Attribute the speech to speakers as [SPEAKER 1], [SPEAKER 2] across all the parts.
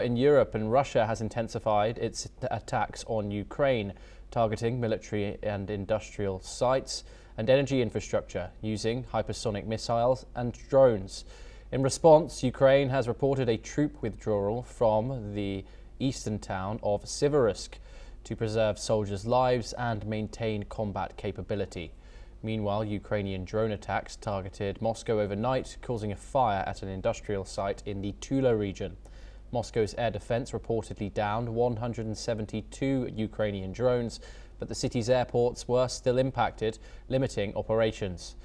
[SPEAKER 1] In Europe, and Russia has intensified its attacks on Ukraine, targeting military and industrial sites and energy infrastructure using hypersonic missiles and drones. In response, Ukraine has reported a troop withdrawal from the eastern town of Siversk to preserve soldiers' lives and maintain combat capability. Meanwhile, Ukrainian drone attacks targeted Moscow overnight, causing a fire at an industrial site in the Tula region. Moscow's air defense reportedly downed 172 Ukrainian drones, but the city's airports were still impacted, limiting operations.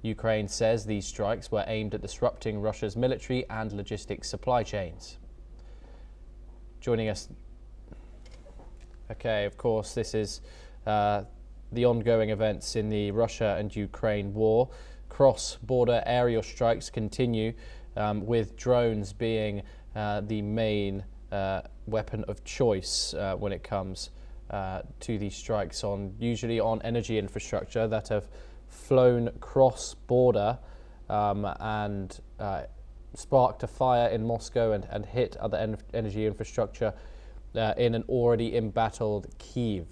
[SPEAKER 1] Ukraine says these strikes were aimed at disrupting Russia's military and logistics supply chains. Joining us. Okay, of course, this is the ongoing events in the Russia and Ukraine war. Cross-border aerial strikes continue, with drones being the main weapon of choice when it comes to these strikes usually on energy infrastructure that have flown cross-border and sparked a fire in Moscow and hit other energy infrastructure in an already embattled Kyiv.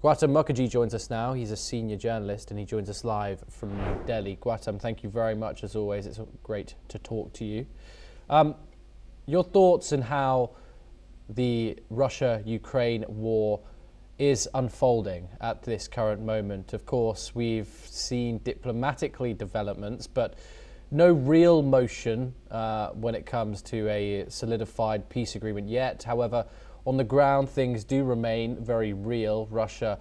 [SPEAKER 1] Gautam Mukherjee joins us now. He's a senior journalist and he joins us live from New Delhi. Gautam, thank you very much as always. It's great to talk to you. Your thoughts on how the Russia-Ukraine war is unfolding at this current moment? Of course, we've seen diplomatically developments, but no real motion when it comes to a solidified peace agreement yet. However, on the ground, things do remain very real. Russia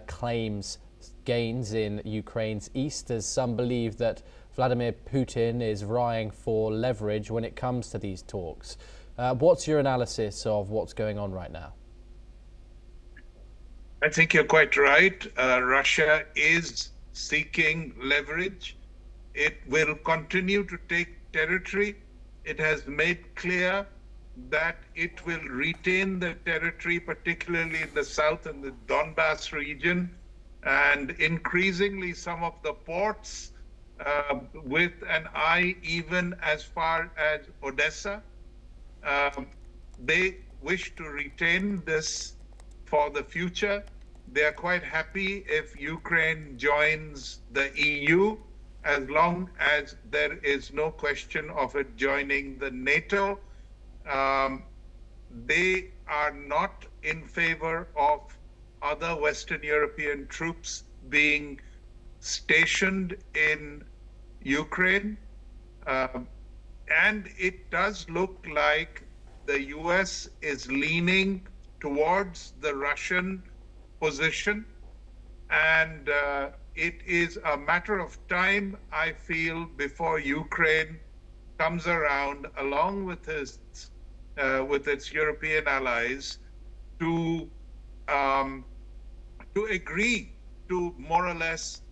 [SPEAKER 1] claims gains in Ukraine's east, as some believe that Vladimir Putin is vying for leverage when it comes to these talks. What's your analysis of what's going on right now?
[SPEAKER 2] I think you're quite right. Russia is seeking leverage. It will continue to take territory. It has made clear that it will retain the territory, particularly in the south and the Donbass region, and increasingly some of the ports, with an eye even as far as Odessa. They wish to retain this for the future. They are quite happy if Ukraine joins the EU, as long as there is no question of it joining the NATO. They are not in favor of other Western European troops being stationed in Ukraine. And it does look like the US is leaning towards the Russian position. And it is a matter of time, I feel, before Ukraine comes around, along with its European allies, to agree to more or less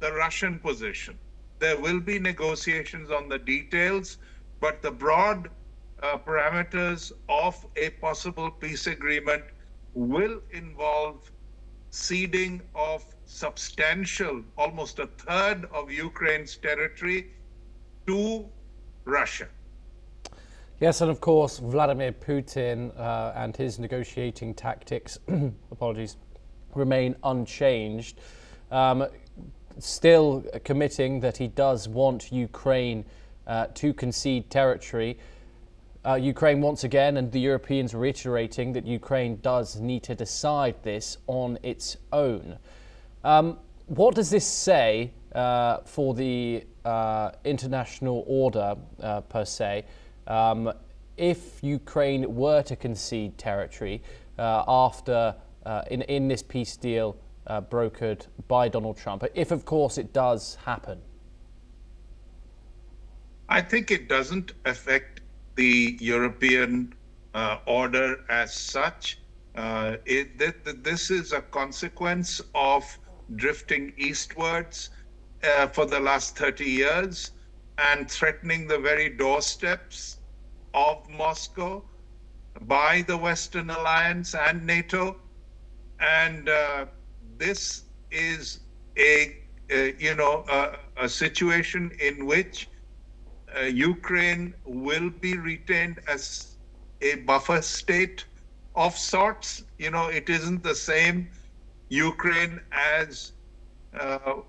[SPEAKER 2] the Russian position. There will be negotiations on the details, but the broad parameters of a possible peace agreement will involve ceding of substantial, almost a third of Ukraine's territory to Russia.
[SPEAKER 1] Yes, and of course, Vladimir Putin and his negotiating tactics, apologies, remain unchanged. Still committing that he does want Ukraine to concede territory. Ukraine once again, and the Europeans reiterating that Ukraine does need to decide this on its own. What does this say for the international order per se, if Ukraine were to concede territory after in this peace deal brokered by Donald Trump, if of course it does happen?
[SPEAKER 2] I think it doesn't affect the European order as such. This is a consequence of drifting eastwards for the last 30 years and threatening the very doorsteps of Moscow by the Western Alliance and NATO. And this is a situation in which Ukraine will be retained as a buffer state of sorts. It isn't the same Ukraine as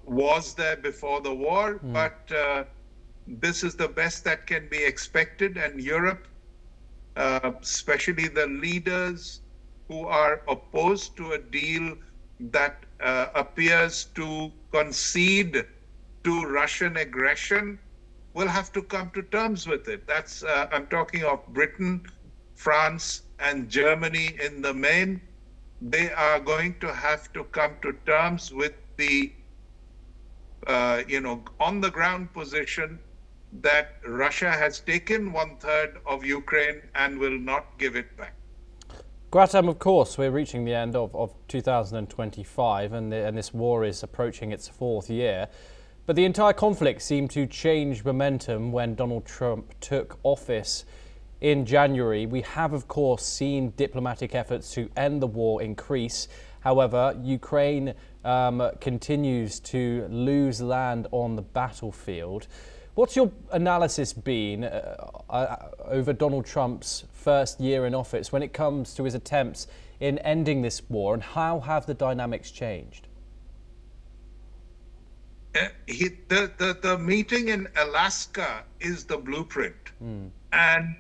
[SPEAKER 2] was there before the war, but this is the best that can be expected. And Europe, especially the leaders who are opposed to a deal that appears to concede to Russian aggression, will have to come to terms with it. That's I'm talking of Britain, France, and Germany in the main. They are going to have to come to terms with the on the ground position that Russia has taken 1/3 of Ukraine and will not give it back.
[SPEAKER 1] Gautam, of course, we're reaching the end of 2025 and this war is approaching its 4th year. But the entire conflict seemed to change momentum when Donald Trump took office in January. We have, of course, seen diplomatic efforts to end the war increase. However, Ukraine continues to lose land on the battlefield. What's your analysis been over Donald Trump's first year in office when it comes to his attempts in ending this war, and how have the dynamics changed?
[SPEAKER 2] The meeting in Alaska is the blueprint. And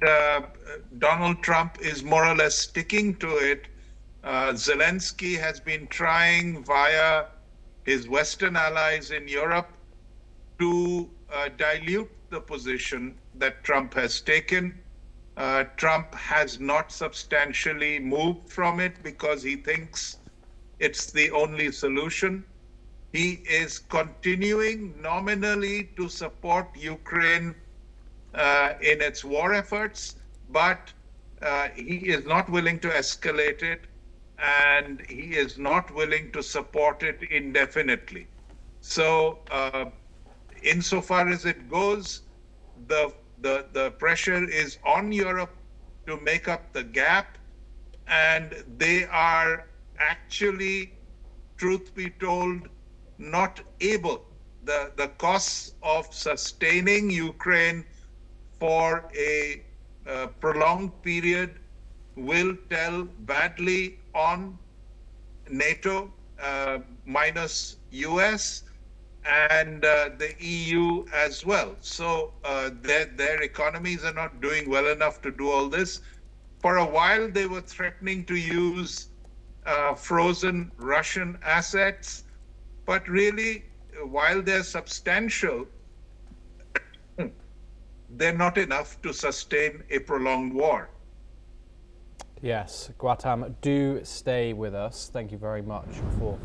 [SPEAKER 2] Donald Trump is more or less sticking to it. Zelensky has been trying via his Western allies in Europe to dilute the position that Trump has taken. Trump has not substantially moved from it because he thinks it's the only solution. He is continuing nominally to support Ukraine in its war efforts, but he is not willing to escalate it, and he is not willing to support it indefinitely. So insofar as it goes, the pressure is on Europe to make up the gap, and they are actually, truth be told, not able. The costs of sustaining Ukraine for a prolonged period will tell badly on NATO minus US and the EU as well. So their economies are not doing well enough to do all this. For a while, they were threatening to use frozen Russian assets, but really, while they're substantial, they're not enough to sustain a prolonged war.
[SPEAKER 1] Yes, Gautam, do stay with us. Thank you very much for